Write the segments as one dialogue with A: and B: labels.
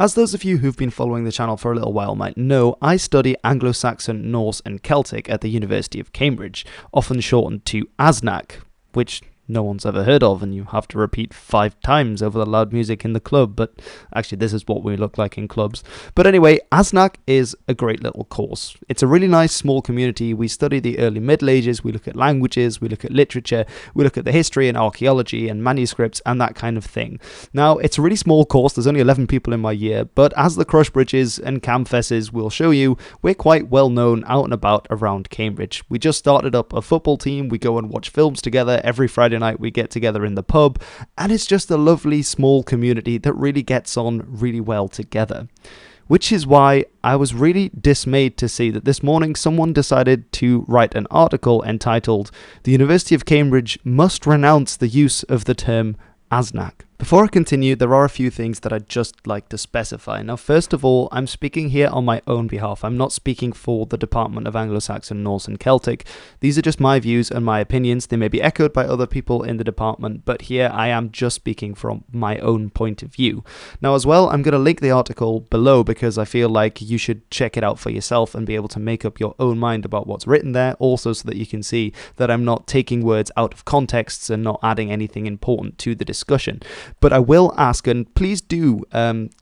A: As those of you who've been following the channel for a little while might know, I study Anglo-Saxon, Norse and Celtic at the University of Cambridge, often shortened to ASNaC, which no one's ever heard of, and you have to repeat 5 times over the loud music in the club, but actually this is what we look like in clubs. But anyway, ASNaC is a great little course. It's a really nice small community. We study the early Middle Ages, we look at languages, we look at literature, we look at the history and archaeology and manuscripts and that kind of thing. Now, it's a really small course, there's only 11 people in my year, but as the Crush Bridges and Camfesses will show you, we're quite well known out and about around Cambridge. We just started up a football team, we go and watch films together every Friday night, we get together in the pub, and it's just a lovely small community that really gets on really well together. Which is why I was really dismayed to see that this morning someone decided to write an article entitled "The University of Cambridge must renounce the use of the term ASNaC." Before I continue, there are a few things that I'd just like to specify. Now, first of all, I'm speaking here on my own behalf. I'm not speaking for the Department of Anglo-Saxon, Norse and Celtic. These are just my views and my opinions. They may be echoed by other people in the department, but here I am just speaking from my own point of view. Now, as well, I'm going to link the article below because I feel like you should check it out for yourself and be able to make up your own mind about what's written there, also so that you can see that I'm not taking words out of contexts and not adding anything important to the discussion. But I will ask, and please do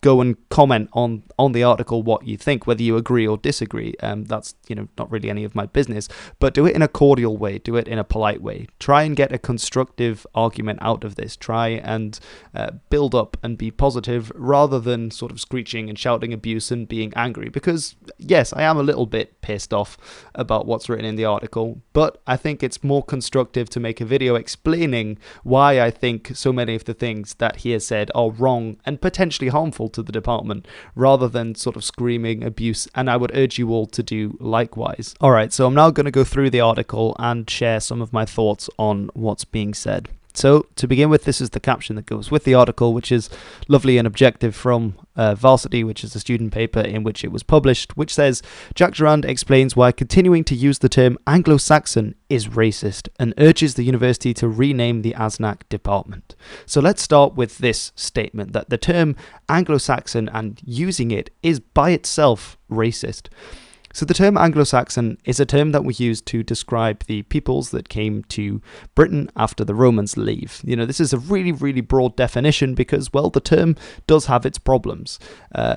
A: go and comment on the article what you think, whether you agree or disagree. That's not really any of my business, but do it in a cordial way, do it in a polite way. Try and get a constructive argument out of this. Try and build up and be positive rather than sort of screeching and shouting abuse and being angry. Because yes, I am a little bit pissed off about what's written in the article, but I think it's more constructive to make a video explaining why I think so many of the things that he has said are wrong and potentially harmful to the department, rather than sort of screaming abuse, and I would urge you all to do likewise. Alright, so I'm now going to go through the article and share some of my thoughts on what's being said. So, to begin with, this is the caption that goes with the article, which is lovely and objective from Varsity, which is the student paper in which it was published, which says, "Jack Durand explains why continuing to use the term Anglo-Saxon is racist and urges the university to rename the ASNaC department." So let's start with this statement, that the term Anglo-Saxon and using it is by itself racist. So the term Anglo-Saxon is a term that we use to describe the peoples that came to Britain after the Romans leave. This is a really, really broad definition because, well, the term does have its problems,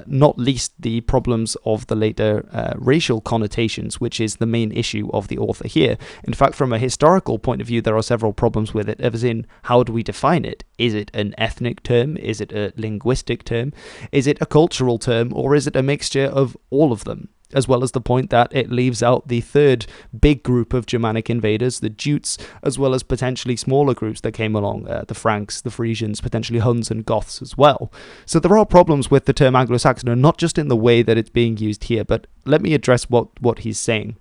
A: not least the problems of the later racial connotations, which is the main issue of the author here. In fact, from a historical point of view, there are several problems with it, as in, how do we define it? Is it an ethnic term? Is it a linguistic term? Is it a cultural term? Or is it a mixture of all of them? As well as the point that it leaves out the third big group of Germanic invaders, the Jutes, as well as potentially smaller groups that came along, the Franks, the Frisians, potentially Huns and Goths as well. So there are problems with the term Anglo-Saxon, and not just in the way that it's being used here, but let me address what he's saying.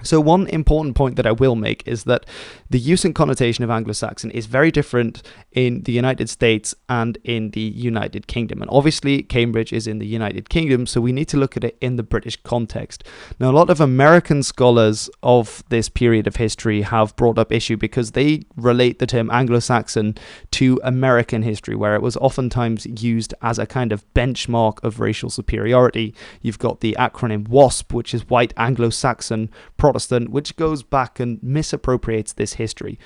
A: So one important point that I will make is that the use and connotation of Anglo-Saxon is very different in the United States and in the United Kingdom. And obviously Cambridge is in the United Kingdom, so we need to look at it in the British context. Now, a lot of American scholars of this period of history have brought up issue because they relate the term Anglo-Saxon to American history, where it was oftentimes used as a kind of benchmark of racial superiority. You've got the acronym WASP, which is White Anglo-Saxon Protestant, which goes back and misappropriates this history.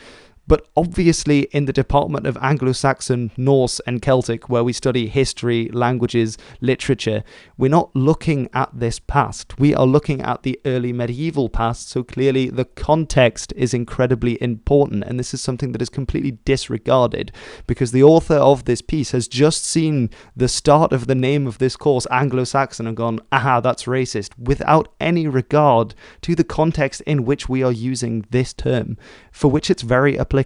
A: But obviously in the Department of Anglo-Saxon, Norse and Celtic, where we study history, languages, literature, we're not looking at this past. We are looking at the early medieval past, so clearly the context is incredibly important, and this is something that is completely disregarded because the author of this piece has just seen the start of the name of this course, Anglo-Saxon, and gone, aha, that's racist, without any regard to the context in which we are using this term, for which it's very applicable.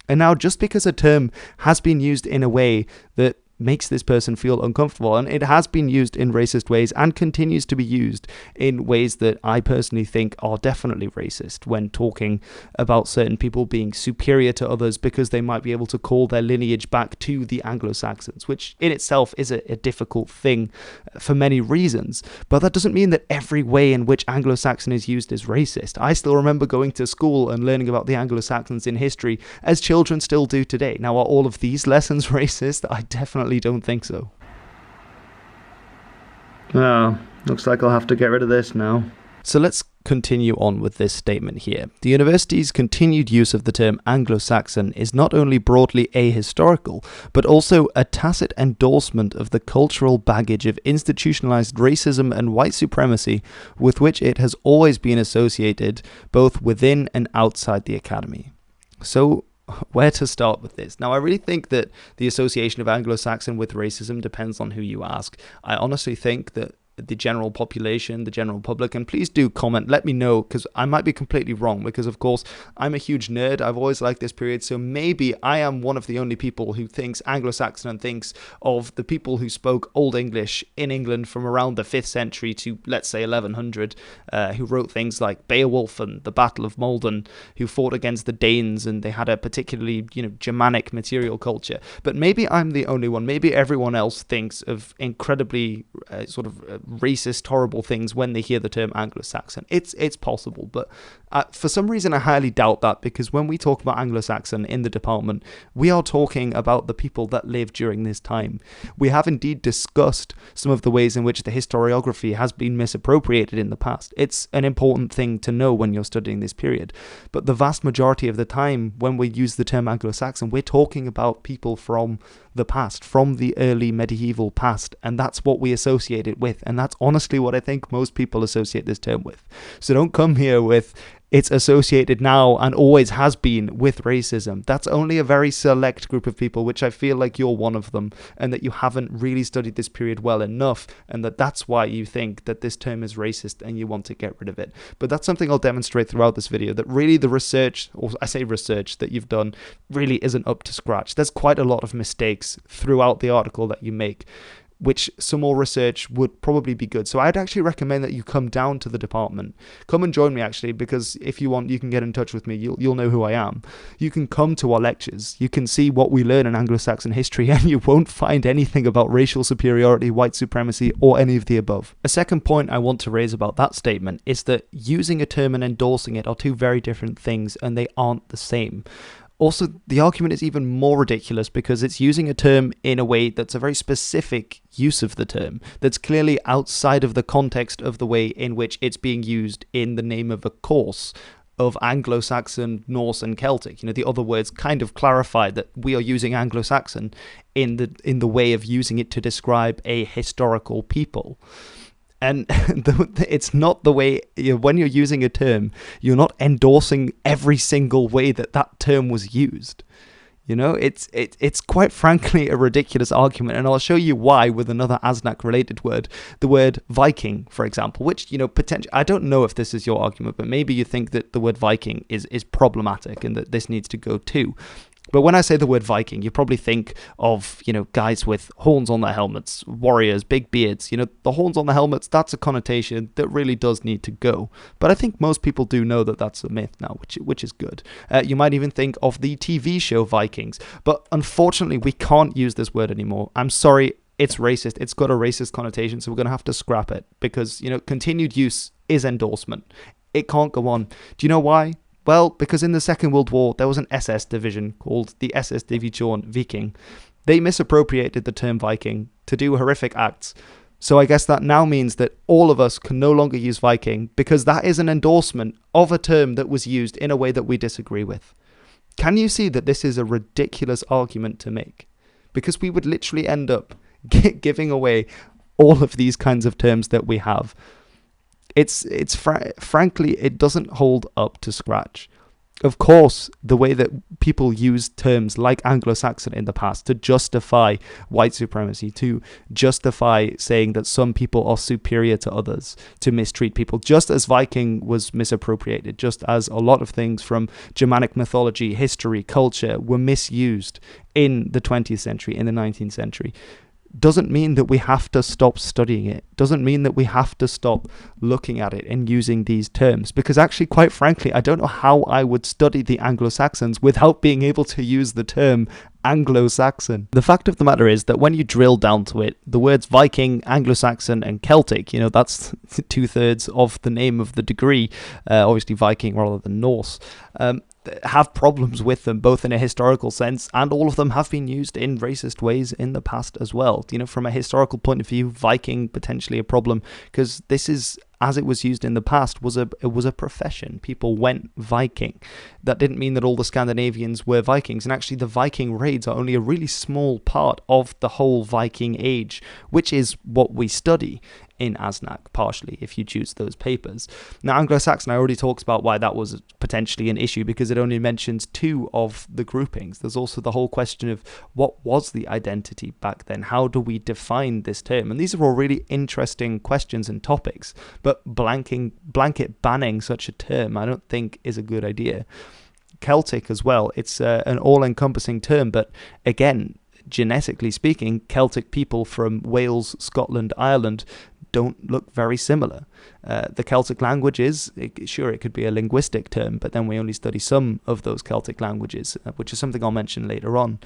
A: And now, just because a term has been used in a way that makes this person feel uncomfortable, and it has been used in racist ways and continues to be used in ways that I personally think are definitely racist when talking about certain people being superior to others because they might be able to call their lineage back to the Anglo-Saxons, which in itself is a difficult thing for many reasons. But that doesn't mean that every way in which Anglo-Saxon is used is racist. I still remember going to school and learning about the Anglo-Saxons in history, as children still do today. Now, are all of these lessons racist? I definitely don't think so. Oh, looks like I'll have to get rid of this now. So let's continue on with this statement here. The university's continued use of the term Anglo-Saxon is not only broadly ahistorical, but also a tacit endorsement of the cultural baggage of institutionalized racism and white supremacy with which it has always been associated, both within and outside the academy. So, where to start with this? Now, I really think that the association of Anglo-Saxon with racism depends on who you ask. I honestly think that the general population, the general public, and please do comment, let me know, because I might be completely wrong, because of course I'm a huge nerd. I've always liked this period, so maybe I am one of the only people who thinks Anglo-Saxon and thinks of the people who spoke Old English in England from around the 5th century to, let's say, 1100, who wrote things like Beowulf and the Battle of Maldon, who fought against the Danes, and they had a particularly, Germanic material culture. But maybe I'm the only one. Maybe everyone else thinks of incredibly racist, horrible things when they hear the term Anglo-Saxon. It's possible, but for some reason I highly doubt that, because when we talk about Anglo-Saxon in the department, we are talking about the people that lived during this time. We have indeed discussed some of the ways in which the historiography has been misappropriated in the past. It's an important thing to know when you're studying this period, but the vast majority of the time when we use the term Anglo-Saxon, we're talking about people from the past, from the early medieval past, and that's what we associate it with, and that's honestly what I think most people associate this term with. So don't come here with it's associated now and always has been with racism. That's only a very select group of people, which I feel like you're one of them, and that you haven't really studied this period well enough, and that's why you think that this term is racist and you want to get rid of it. But that's something I'll demonstrate throughout this video, that really the research, or I say research, that you've done really isn't up to scratch. There's quite a lot of mistakes throughout the article that you make, which some more research would probably be good. So I'd actually recommend that you come down to the department. Come and join me, actually, because if you want, you can get in touch with me. You'll know who I am. You can come to our lectures. You can see what we learn in Anglo-Saxon history, and you won't find anything about racial superiority, white supremacy, or any of the above. A second point I want to raise about that statement is that using a term and endorsing it are two very different things, and they aren't the same. Also, the argument is even more ridiculous because it's using a term in a way that's a very specific use of the term, that's clearly outside of the context of the way in which it's being used in the name of a course of Anglo-Saxon, Norse and Celtic. The other words kind of clarify that we are using Anglo-Saxon in the way of using it to describe a historical people. And it's not the way, when you're using a term, you're not endorsing every single way that term was used. It's quite frankly a ridiculous argument, and I'll show you why with another ASNaC related word, the word Viking, for example, which, potentially, I don't know if this is your argument, but maybe you think that the word Viking is problematic and that this needs to go too. But when I say the word Viking, you probably think of, guys with horns on their helmets, warriors, big beards. The horns on the helmets, that's a connotation that really does need to go. But I think most people do know that that's a myth now, which is good. You might even think of the TV show Vikings. But unfortunately, we can't use this word anymore. I'm sorry, it's racist. It's got a racist connotation, so we're going to have to scrap it. Because, continued use is endorsement. It can't go on. Do you know why? Well, because in the Second World War, there was an SS division called the SS Division Viking. They misappropriated the term Viking to do horrific acts. So I guess that now means that all of us can no longer use Viking, because that is an endorsement of a term that was used in a way that we disagree with. Can you see that this is a ridiculous argument to make? Because we would literally end up giving away all of these kinds of terms that we have. Frankly, it doesn't hold up to scratch. Of course, the way that people use terms like Anglo-Saxon in the past to justify white supremacy, to justify saying that some people are superior to others, to mistreat people, just as Viking was misappropriated, just as a lot of things from Germanic mythology, history, culture were misused in the 20th century, in the 19th century. Doesn't mean that we have to stop studying it. Doesn't mean that we have to stop looking at it and using these terms. Because actually, quite frankly, I don't know how I would study the Anglo-Saxons without being able to use the term Anglo-Saxon. The fact of the matter is that when you drill down to it, the words Viking, Anglo-Saxon and Celtic, that's 2/3 of the name of the degree, obviously Viking rather than Norse, have problems with them, both in a historical sense, and all of them have been used in racist ways in the past as well. From a historical point of view, Viking potentially a problem, because this is, as it was used in the past, it was a profession. People went Viking. That didn't mean that all the Scandinavians were Vikings, and actually the Viking raids are only a really small part of the whole Viking age, which is what we study in ASNaC, partially, if you choose those papers. Now, Anglo-Saxon, I already talked about why that was potentially an issue, because it only mentions 2 of the groupings. There's also the whole question of what was the identity back then? How do we define this term? And these are all really interesting questions and topics, but blanket banning such a term, I don't think is a good idea. Celtic as well, it's an all-encompassing term, but again, genetically speaking, Celtic people from Wales, Scotland, Ireland don't look very similar. The Celtic languages, sure, it could be a linguistic term, but then we only study some of those Celtic languages, which is something I'll mention later on.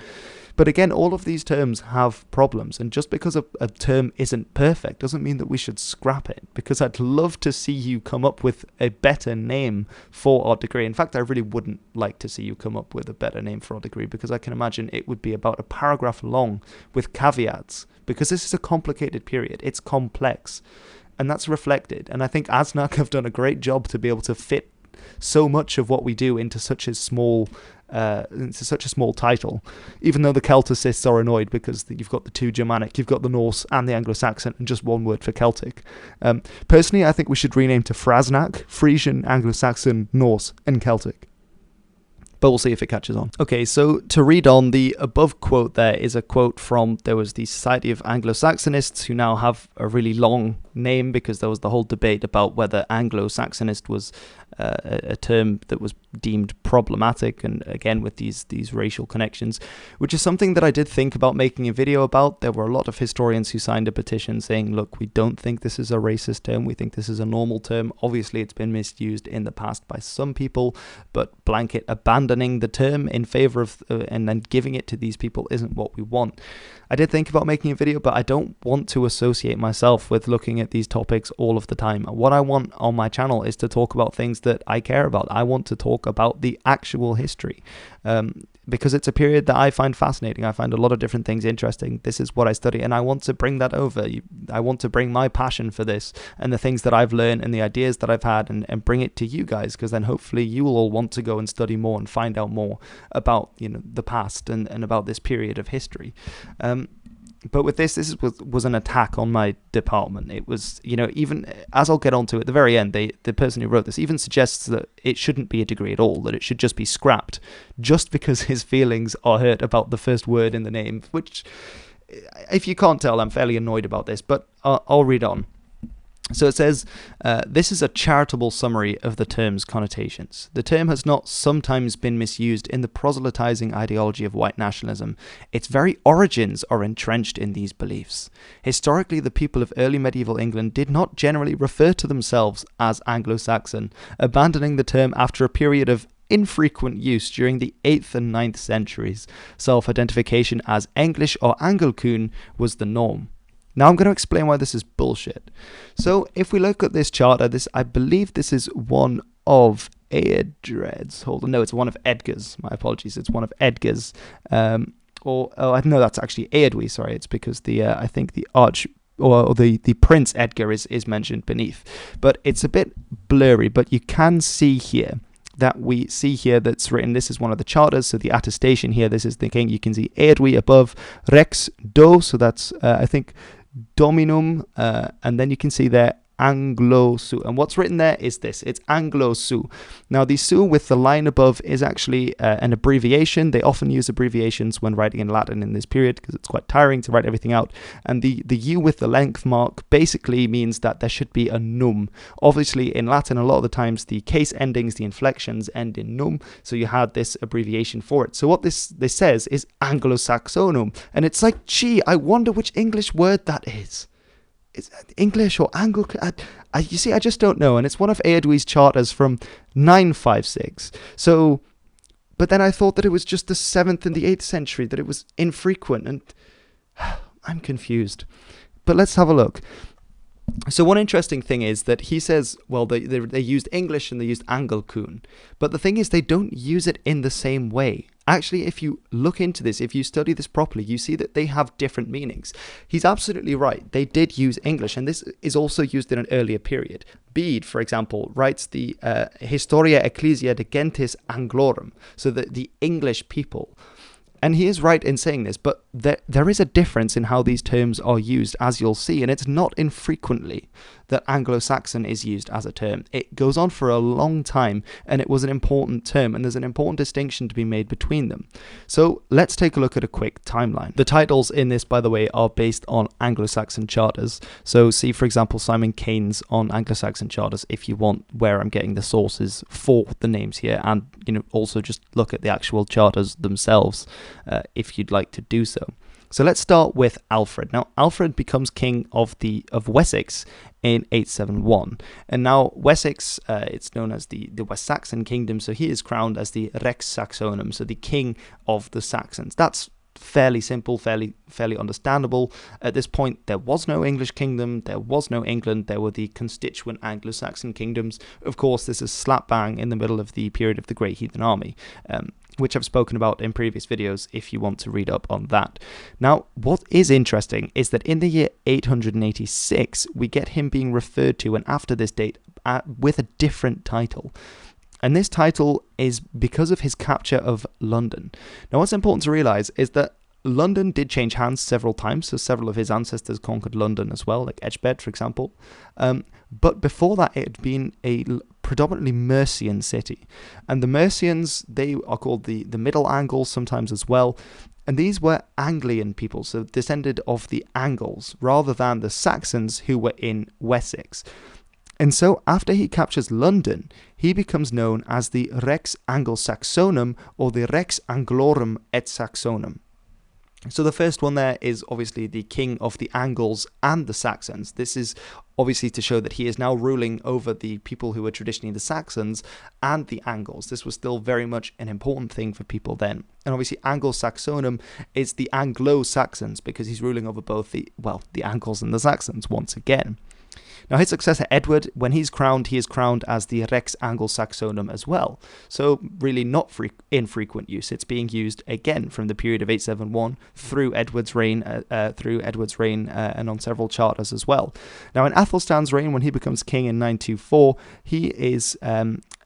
A: But again, all of these terms have problems, and just because a term isn't perfect doesn't mean that we should scrap it, because I'd love to see you come up with a better name for our degree. In fact, I really wouldn't like to see you come up with a better name for our degree, because I can imagine it would be about a paragraph long with caveats, because this is a complicated period. It's complex, and that's reflected. And I think ASNaC have done a great job to be able to fit so much of what we do into such a small title, even though the Celticists are annoyed because you've got the 2 Germanic, you've got the Norse and the Anglo-Saxon, and just one word for Celtic. Personally, I think we should rename to FRASNaC, Frisian, Anglo-Saxon, Norse and Celtic. But we'll see if it catches on. Okay, so to read on, the above quote there is a quote from, there was the Society of Anglo-Saxonists, who now have a really long name because there was the whole debate about whether Anglo-Saxonist was a term that was deemed problematic, and again with these racial connections, which is something that I did think about making a video about. There were a lot of historians who signed a petition saying, look, we don't think this is a racist term, we think this is a normal term. Obviously it's been misused in the past by some people, but blanket abandoning the term in favor of and then giving it to these people isn't what we want. I did think about making a video, but I don't want to associate myself with looking at these topics all of the time. What I want on my channel is to talk about things that I care about. I want to talk about the actual history, because it's a period that I find fascinating. I find a lot of different things interesting. This is what I study, and I want to bring that over. I want to bring my passion for this and the things that I've learned and the ideas that I've had and bring it to you guys, because then hopefully you will all want to go and study more and find out more about the past and about this period of history. But with this was an attack on my department. It was, even as I'll get onto at the very end, the person who wrote this even suggests that it shouldn't be a degree at all, that it should just be scrapped, just because his feelings are hurt about the first word in the name, which, if you can't tell, I'm fairly annoyed about this, but I'll read on. So it says, this is a charitable summary of the term's connotations. The term has not sometimes been misused in the proselytizing ideology of white nationalism. Its very origins are entrenched in these beliefs. Historically, the people of early medieval England did not generally refer to themselves as Anglo-Saxon, abandoning the term after a period of infrequent use during the 8th and 9th centuries. Self-identification as English or Anglo-Coon was the norm. Now I'm going to explain why this is bullshit. So if we look at this charter, I believe this is one of Eadred's. No, it's one of Edgar's. My apologies. It's one of Edgar's. I know that's actually Eadwy. Sorry, it's because I think the the Prince Edgar is mentioned beneath, but it's a bit blurry. But you can see here that we see here that's written, this is one of the charters, so the attestation here, this is the king. You can see Eadwy above, Rex Do, so that's I think Dominum, and then you can see there Anglo-Su, and what's written there is this, it's Anglo-Su. Now the Su with the line above is actually an abbreviation. They often use abbreviations when writing in Latin in this period because it's quite tiring to write everything out, and the U with the length mark basically means that there should be a num. Obviously in Latin a lot of the times the case endings, the inflections end in num, so you had this abbreviation for it. So what this says is Anglo-Saxonum, and it's like, gee, I wonder which English word that is. It's English or Anglo. You see, I just don't know. And it's one of Eadwy's charters from 956. So, but then I thought that it was just the 7th and the 8th century, that it was infrequent. And I'm confused. But let's have a look. So one interesting thing is that he says, well, they used English and they used Anglo-Saxon, but the thing is they don't use it in the same way. Actually, if you look into this, if you study this properly, you see that they have different meanings. He's absolutely right. They did use English, and this is also used in an earlier period. Bede, for example, writes the Historia Ecclesia de Gentes Anglorum, so the English people. And he is right in saying this, but there is a difference in how these terms are used, as you'll see, and it's not infrequently that Anglo-Saxon is used as a term. It goes on for a long time, and it was an important term, and there's an important distinction to be made between them. So let's take a look at a quick timeline. The titles in this, by the way, are based on Anglo-Saxon charters. So see, for example, Simon Keynes on Anglo-Saxon charters if you want where I'm getting the sources for the names here, and also just look at the actual charters themselves if you'd like to do so. So let's start with Alfred. Now, Alfred becomes king of Wessex in 871. And now Wessex, it's known as the West Saxon kingdom, so he is crowned as the Rex Saxonum, so the king of the Saxons. That's fairly simple, fairly understandable. At this point, there was no English kingdom, there was no England, there were the constituent Anglo-Saxon kingdoms. Of course, this is slap bang in the middle of the period of the Great Heathen Army, which I've spoken about in previous videos if you want to read up on that. Now, what is interesting is that in the year 886, we get him being referred to, and after this date, with a different title. And this title is because of his capture of London. Now, what's important to realise is that London did change hands several times, so several of his ancestors conquered London as well, like Edgebed, for example. But before that, it had been a predominantly Mercian city. And the Mercians, they are called the Middle Angles sometimes as well. And these were Anglian people, so descended of the Angles, rather than the Saxons who were in Wessex. And so after he captures London, he becomes known as the Rex Anglo-Saxonum or the Rex Anglorum et Saxonum. So the first one there is obviously the king of the Angles and the Saxons. This is obviously to show that he is now ruling over the people who were traditionally the Saxons and the Angles. This was still very much an important thing for people then. And obviously Anglo-Saxonum is the Anglo-Saxons because he's ruling over both the Angles and the Saxons once again. Now, his successor Edward, when he is crowned as the Rex Anglo-Saxonum as well. So really not infrequent use. It's being used again from the period of 871 through Edward's reign, and on several charters as well. Now, in Athelstan's reign, when he becomes king in 924, he is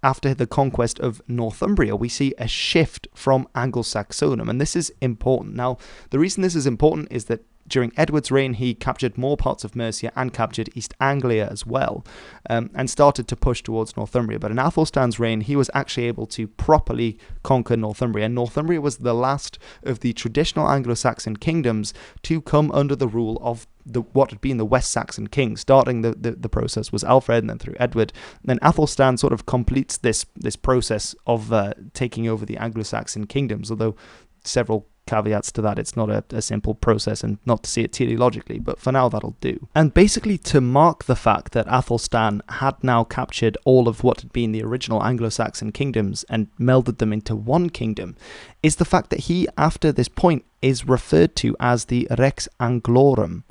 A: after the conquest of Northumbria, we see a shift from Anglo-Saxonum, and this is important. Now, the reason this is important is that during Edward's reign, he captured more parts of Mercia and captured East Anglia as well, and started to push towards Northumbria. But in Athelstan's reign, he was actually able to properly conquer Northumbria. And Northumbria was the last of the traditional Anglo-Saxon kingdoms to come under the rule of what had been the West Saxon kings. Starting the process was Alfred, and then through Edward. And then Athelstan sort of completes this process of taking over the Anglo-Saxon kingdoms, although several caveats to that. It's not a simple process, and not to see it teleologically, but for now that'll do. And basically to mark the fact that Athelstan had now captured all of what had been the original Anglo-Saxon kingdoms and melded them into one kingdom, is the fact that he, after this point, is referred to as the Rex Anglorum.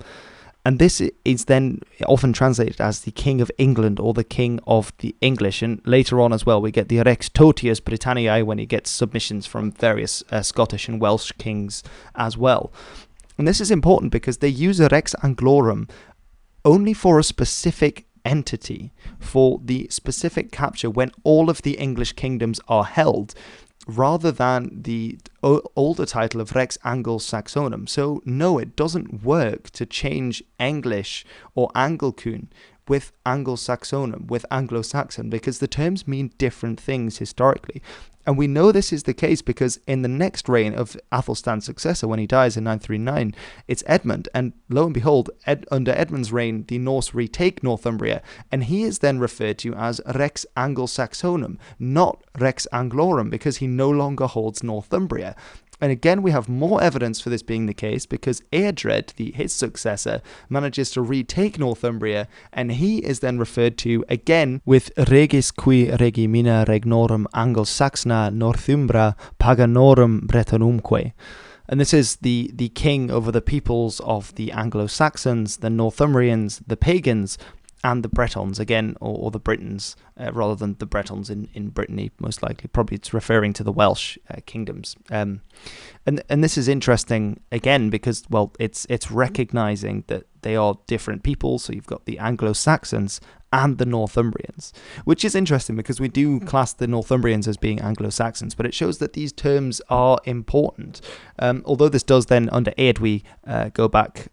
A: And this is then often translated as the King of England or the King of the English. And later on as well, we get the Rex Totius Britanniae when he gets submissions from various Scottish and Welsh kings as well. And this is important because they use a Rex Anglorum only for a specific entity, for the specific capture when all of the English kingdoms are held, rather than the older title of Rex Anglo-Saxonum. So no, it doesn't work to change English or Anglo-Saxon with Anglo-Saxonum, with Anglo-Saxon, because the terms mean different things historically. And we know this is the case because in the next reign of Athelstan's successor, when he dies in 939, it's Edmund. And lo and behold, under Edmund's reign, the Norse retake Northumbria, and he is then referred to as Rex Anglo-Saxonum, not Rex Anglorum, because he no longer holds Northumbria. And again, we have more evidence for this being the case because Eadred, his successor, manages to retake Northumbria, and he is then referred to again with Regis qui regimina regnorum Anglo-Saxona Northumbra Paganorum Bretonumque. And this is the king over the peoples of the Anglo-Saxons, the Northumbrians, the pagans, and the Bretons, again, or the Britons, rather than the Bretons in Brittany, most likely. Probably it's referring to the Welsh kingdoms. And this is interesting, again, because, well, it's recognizing that they are different people. So you've got the Anglo-Saxons and the Northumbrians, which is interesting because we do class the Northumbrians as being Anglo-Saxons, but it shows that these terms are important. Although this does then, under Eadwy, go back...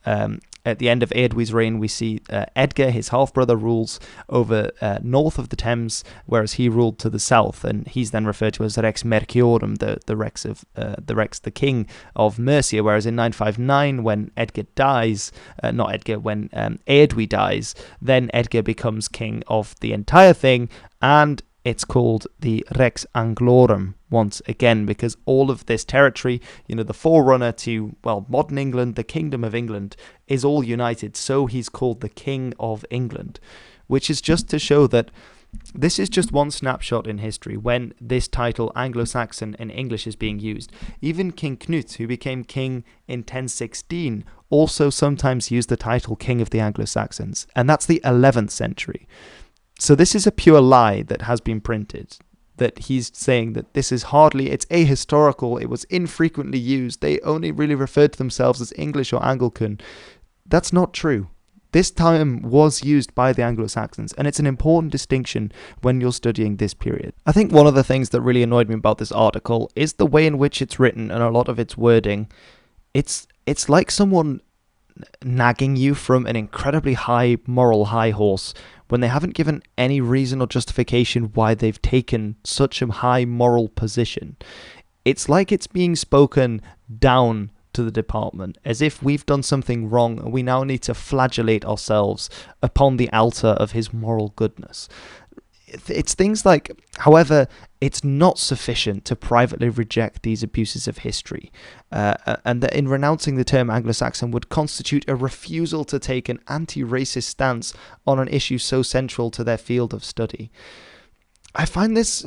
A: At the end of Eadwy's reign, we see Edgar, his half-brother, rules over north of the Thames, whereas he ruled to the south, and he's then referred to as Rex Merciorum, the king of Mercia. Whereas in 959, when Edgar dies, when Eadwy dies, then Edgar becomes king of the entire thing, and it's called the Rex Anglorum once again, because all of this territory, the forerunner to, well, modern England, the Kingdom of England, is all united. So he's called the King of England, which is just to show that this is just one snapshot in history when this title, Anglo-Saxon in English, is being used. Even King Knut, who became king in 1016, also sometimes used the title King of the Anglo-Saxons, and that's the 11th century. So this is a pure lie that has been printed, that he's saying that this is it's ahistorical, it was infrequently used, they only really referred to themselves as English or Anglican. That's not true. This term was used by the Anglo-Saxons, and it's an important distinction when you're studying this period. I think one of the things that really annoyed me about this article is the way in which it's written and a lot of its wording. It's like someone nagging you from an incredibly high moral high horse when they haven't given any reason or justification why they've taken such a high moral position. It's like it's being spoken down to the department, as if we've done something wrong and we now need to flagellate ourselves upon the altar of his moral goodness. It's things like, however, it's not sufficient to privately reject these abuses of history, and that in renouncing the term Anglo-Saxon would constitute a refusal to take an anti-racist stance on an issue so central to their field of study. I find this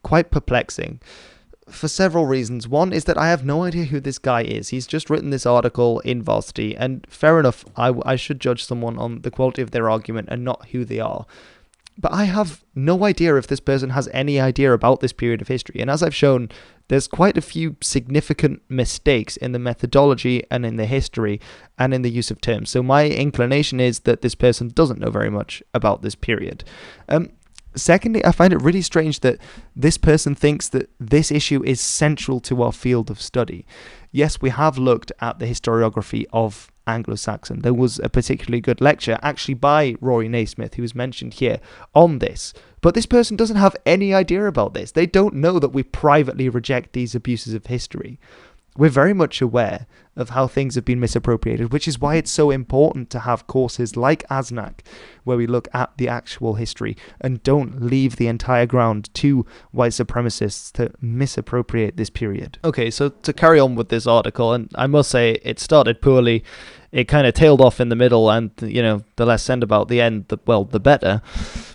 A: quite perplexing for several reasons. One is that I have no idea who this guy is. He's just written this article in Varsity, and fair enough, I should judge someone on the quality of their argument and not who they are. But I have no idea if this person has any idea about this period of history. And as I've shown, there's quite a few significant mistakes in the methodology and in the history and in the use of terms. So my inclination is that this person doesn't know very much about this period. Secondly, I find it really strange that this person thinks that this issue is central to our field of study. Yes, we have looked at the historiography of Anglo-Saxon. There was a particularly good lecture, actually by Rory Naismith, who was mentioned here, on this. But this person doesn't have any idea about this. They don't know that we privately reject these abuses of history. We're very much aware of how things have been misappropriated, which is why it's so important to have courses like ASNaC, where we look at the actual history and don't leave the entire ground to white supremacists to misappropriate this period. Okay, so to carry on with this article, and I must say it started poorly, it kind of tailed off in the middle, and, the less said about the end, the better.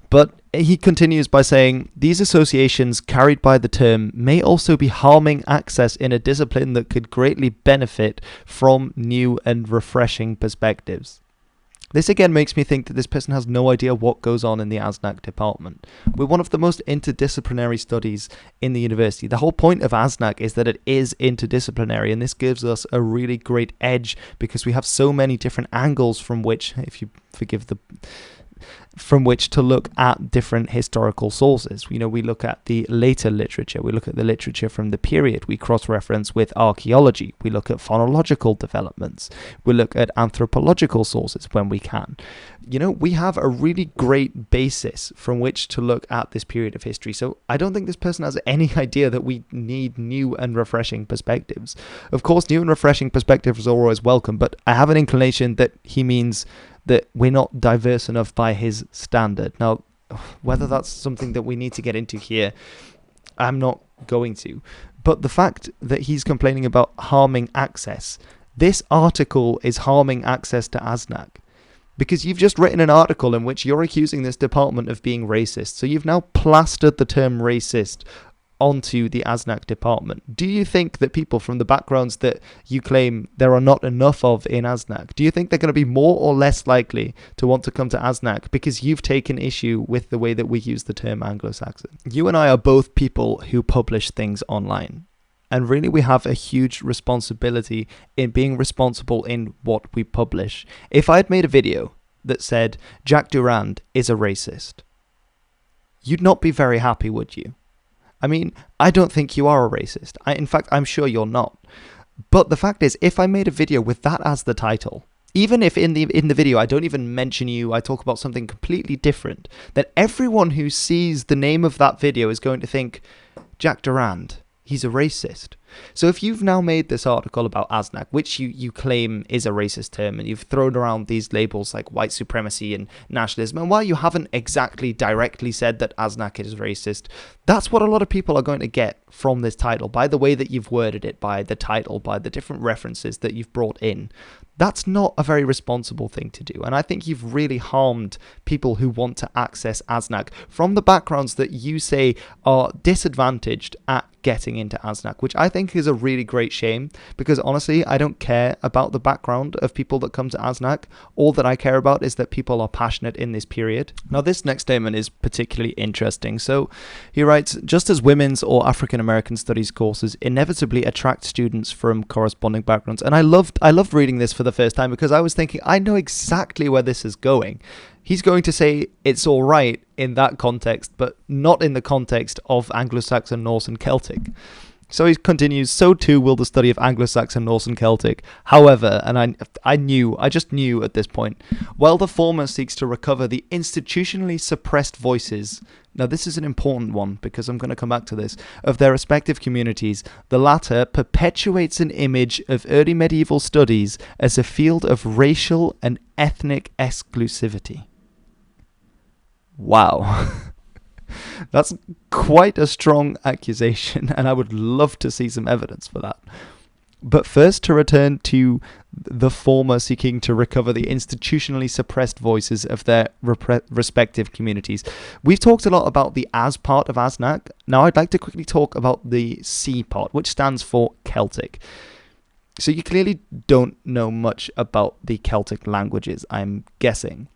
A: But he continues by saying, these associations carried by the term may also be harming access in a discipline that could greatly benefit from new and refreshing perspectives. This again makes me think that this person has no idea what goes on in the ASNaC department. We're one of the most interdisciplinary studies in the university. The whole point of ASNaC is that it is interdisciplinary, and this gives us a really great edge because we have so many different angles from which, if you forgive the... from which to look at different historical sources. We look at the later literature, we look at the literature from the period, we cross-reference with archaeology, we look at phonological developments, we look at anthropological sources when we can. We have a really great basis from which to look at this period of history, so I don't think this person has any idea that we need new and refreshing perspectives. Of course, new and refreshing perspectives are always welcome, but I have an inclination that he means that we're not diverse enough by his standard. Now, whether that's something that we need to get into here, I'm not going to. But the fact that he's complaining about harming access, this article is harming access to ASNaC. Because you've just written an article in which you're accusing this department of being racist. So you've now plastered the term racist onto the ASNaC department, do you think that people from the backgrounds that you claim there are not enough of in ASNaC, do you think they're going to be more or less likely to want to come to ASNaC because you've taken issue with the way that we use the term Anglo-Saxon? You and I are both people who publish things online. And really, we have a huge responsibility in being responsible in what we publish. If I had made a video that said, Jack Durand is a racist, you'd not be very happy, would you? I mean, I don't think you are a racist. In fact, I'm sure you're not. But the fact is, if I made a video with that as the title, even if in the video I don't even mention you, I talk about something completely different, then everyone who sees the name of that video is going to think, Jack Durand, he's a racist. So if you've now made this article about ASNaC, which you claim is a racist term, and you've thrown around these labels like white supremacy and nationalism, and while you haven't exactly directly said that ASNaC is racist, that's what a lot of people are going to get from this title, by the way that you've worded it, by the title, by the different references that you've brought in. That's not a very responsible thing to do. And I think you've really harmed people who want to access ASNaC from the backgrounds that you say are disadvantaged at getting into ASNaC, which I think is a really great shame, because honestly, I don't care about the background of people that come to ASNaC. All that I care about is that people are passionate in this period. Now, this next statement is particularly interesting. So he writes, just as women's or African American studies courses inevitably attract students from corresponding backgrounds. And I loved reading this for the first time, because I was thinking, I know exactly where this is going. He's going to say it's all right in that context, but not in the context of Anglo-Saxon, Norse and Celtic. So he continues, so too will the study of Anglo-Saxon, Norse and Celtic. However, and I just knew at this point, while the former seeks to recover the institutionally suppressed voices, now this is an important one because I'm going to come back to this, of their respective communities, the latter perpetuates an image of early medieval studies as a field of racial and ethnic exclusivity. Wow. That's quite a strong accusation, and I would love to see some evidence for that. But first, to return to the former seeking to recover the institutionally suppressed voices of their respective communities. We've talked a lot about the as part of ASNaC. Now I'd like to quickly talk about the C part, which stands for Celtic. So you clearly don't know much about the Celtic languages, I'm guessing.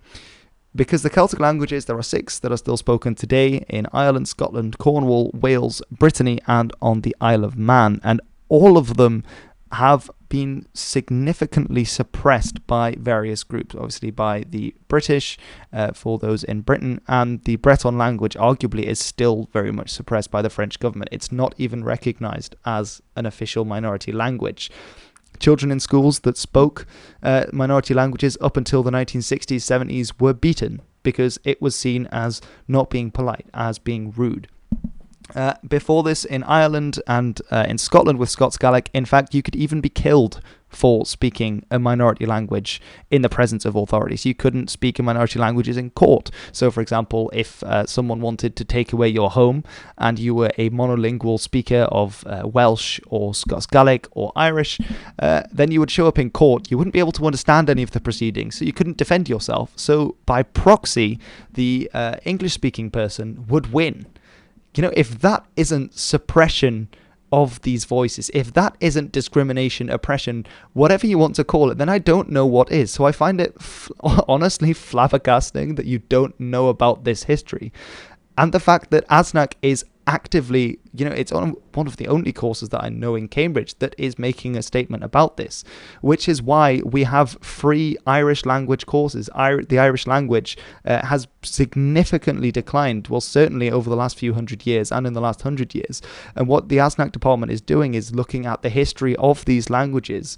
A: Because the Celtic languages, there are 6 that are still spoken today in Ireland, Scotland, Cornwall, Wales, Brittany, and on the Isle of Man. And all of them have been significantly suppressed by various groups, obviously by the British, for those in Britain, and the Breton language arguably is still very much suppressed by the French government. It's not even recognised as an official minority language. Children in schools that spoke minority languages up until the 1960s, 70s were beaten because it was seen as not being polite, as being rude. Before this, in Ireland and in Scotland with Scots Gaelic, in fact, you could even be killed for speaking a minority language in the presence of authorities. You couldn't speak a minority languages in court. So, for example, if someone wanted to take away your home and you were a monolingual speaker of Welsh or Scots Gaelic or Irish, then you would show up in court. You wouldn't be able to understand any of the proceedings, so you couldn't defend yourself. So, by proxy, the English-speaking person would win. You know, if that isn't suppression of these voices, if that isn't discrimination, oppression, whatever you want to call it, then I don't know what is. So I find it honestly flabbergasting that you don't know about this history. And the fact that ASNaC is actively, you know, it's on one of the only courses that I know in Cambridge that is making a statement about this, which is why we have free Irish language courses. The Irish language has significantly declined, well, certainly over the last few hundred years and in the last 100 years. And what the ASNaC department is doing is looking at the history of these languages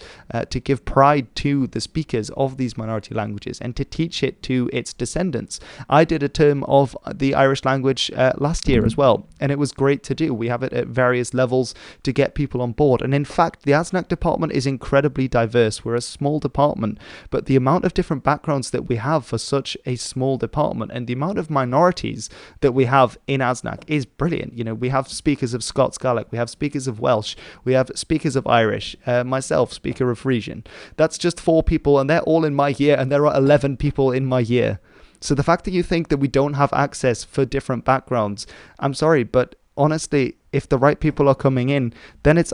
A: to give pride to the speakers of these minority languages and to teach it to its descendants. I did a term of the Irish language last year as well, and it was great to do. We have it at various levels to get people on board. And in fact, the ASNaC department is incredibly diverse. We're a small department, but the amount of different backgrounds that we have for such a small department and the amount of minorities that we have in ASNaC is brilliant. You know, we have speakers of Scots Gaelic, we have speakers of Welsh, we have speakers of Irish, myself, speaker of Frisian. That's just 4 people, and they're all in my year, and there are 11 people in my year. So the fact that you think that we don't have access for different backgrounds, I'm sorry, but honestly, if the right people are coming in, then it's...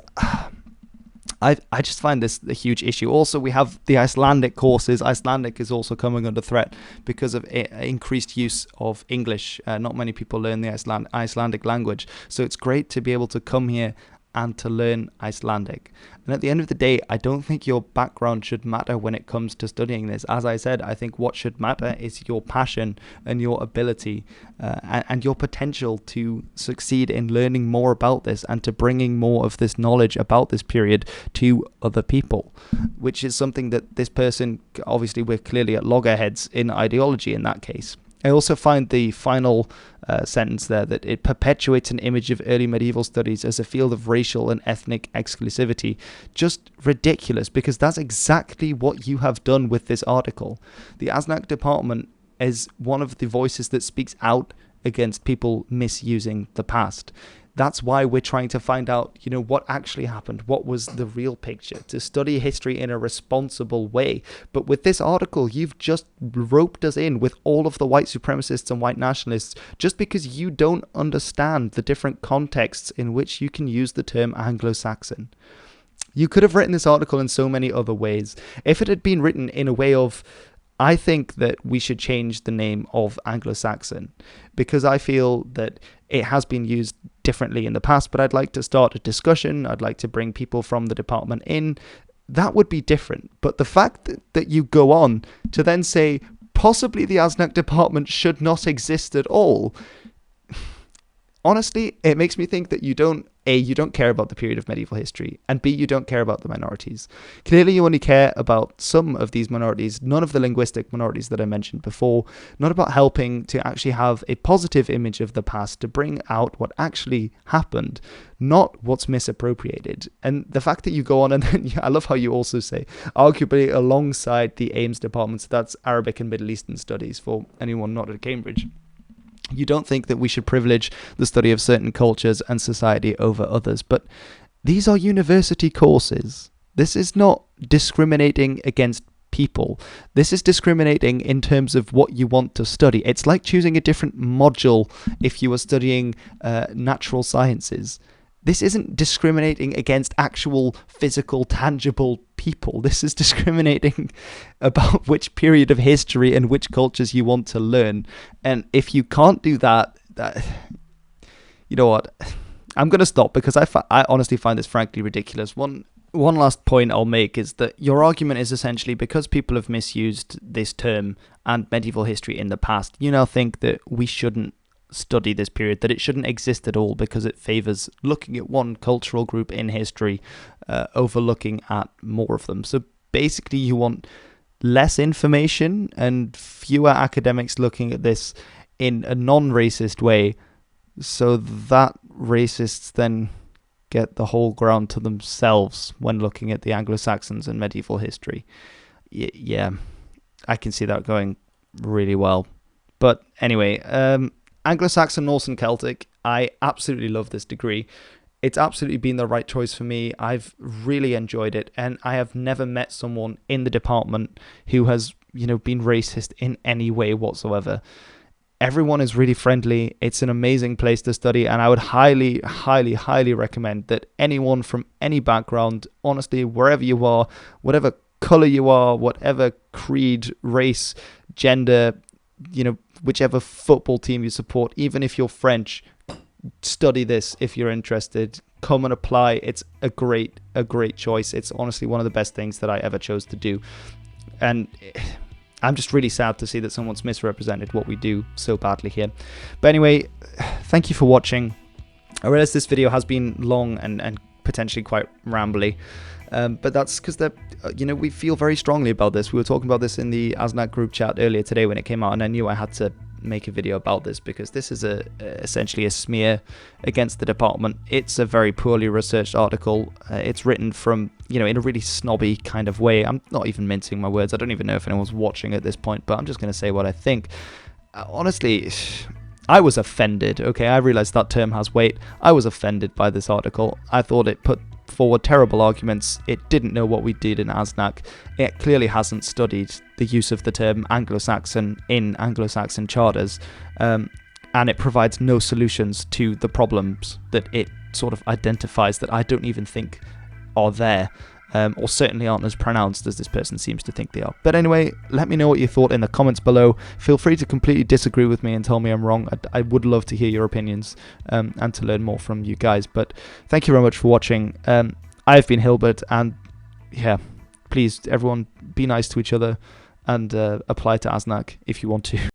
A: I just find this a huge issue. Also, we have the Icelandic courses. Icelandic is also coming under threat because of increased use of English. Not many people learn the Icelandic language. So it's great to be able to come here and to learn Icelandic. And at the end of the day, I don't think your background should matter when it comes to studying this. As I said, I think what should matter is your passion and your ability and your potential to succeed in learning more about this and to bringing more of this knowledge about this period to other people, which is something that this person, obviously we're clearly at loggerheads in ideology in that case. I also find the final sentence there, that it perpetuates an image of early medieval studies as a field of racial and ethnic exclusivity, just ridiculous, because that's exactly what you have done with this article. The ASNaC department is one of the voices that speaks out against people misusing the past. That's why we're trying to find out, what actually happened, what was the real picture, to study history in a responsible way. But with this article, you've just roped us in with all of the white supremacists and white nationalists just because you don't understand the different contexts in which you can use the term Anglo-Saxon. You could have written this article in so many other ways. If it had been written in a way of, I think that we should change the name of Anglo-Saxon, because I feel that it has been used differently in the past, but I'd like to start a discussion. I'd like to bring people from the department in. That would be different. But the fact that you go on to then say possibly the ASNaC department should not exist at all, honestly, it makes me think that you don't care about the period of medieval history, and B, you don't care about the minorities. Clearly, you only care about some of these minorities, none of the linguistic minorities that I mentioned before, not about helping to actually have a positive image of the past, to bring out what actually happened, not what's misappropriated. And the fact that you go on and then, I love how you also say, arguably alongside the AIMS department, so that's Arabic and Middle Eastern Studies for anyone not at Cambridge. You don't think that we should privilege the study of certain cultures and society over others, but these are university courses. This is not discriminating against people. This is discriminating in terms of what you want to study. It's like choosing a different module if you were studying natural sciences. This isn't discriminating against actual physical, tangible people. This is discriminating about which period of history and which cultures you want to learn. And if you can't do that, you know what? I'm going to stop, because I honestly find this frankly ridiculous. One last point I'll make is that your argument is essentially because people have misused this term and medieval history in the past, you now think that we shouldn't study this period, that it shouldn't exist at all because it favors looking at one cultural group in history over looking at more of them. So basically you want less information and fewer academics looking at this in a non-racist way, so that racists then get the whole ground to themselves when looking at the Anglo-Saxons and medieval history. Yeah, I can see that going really well. But anyway, Anglo-Saxon, Norse and Celtic, I absolutely love this degree. It's absolutely been the right choice for me. I've really enjoyed it, and I have never met someone in the department who has, been racist in any way whatsoever. Everyone is really friendly. It's an amazing place to study, and I would highly, highly, highly recommend that anyone from any background, honestly, wherever you are, whatever color you are, whatever creed, race, gender, whichever football team you support, even if you're French, study this if you're interested. Come and apply. It's a great choice. It's honestly one of the best things that I ever chose to do. And I'm just really sad to see that someone's misrepresented what we do so badly here. But anyway, thank you for watching. I realize this video has been long and potentially quite rambly. But that's because we feel very strongly about this. We were talking about this in the ASNaC group chat earlier today when it came out, and I knew I had to make a video about this because this is essentially a smear against the department. It's a very poorly researched article. It's written from, in a really snobby kind of way. I'm not even mincing my words. I don't even know if anyone's watching at this point, but I'm just going to say what I think. Honestly, I was offended. Okay, I realize that term has weight. I was offended by this article. I thought it put forward terrible arguments. It didn't know what we did in ASNaC. It clearly hasn't studied the use of the term Anglo-Saxon in Anglo-Saxon charters. and it provides no solutions to the problems that it sort of identifies that I don't even think are there, or certainly aren't as pronounced as this person seems to think they are. But anyway, let me know what you thought in the comments below. Feel free to completely disagree with me and tell me I'm wrong. I would love to hear your opinions and to learn more from you guys. But thank you very much for watching. I've been Hilbert, and yeah, please, everyone, be nice to each other and apply to ASNaC if you want to.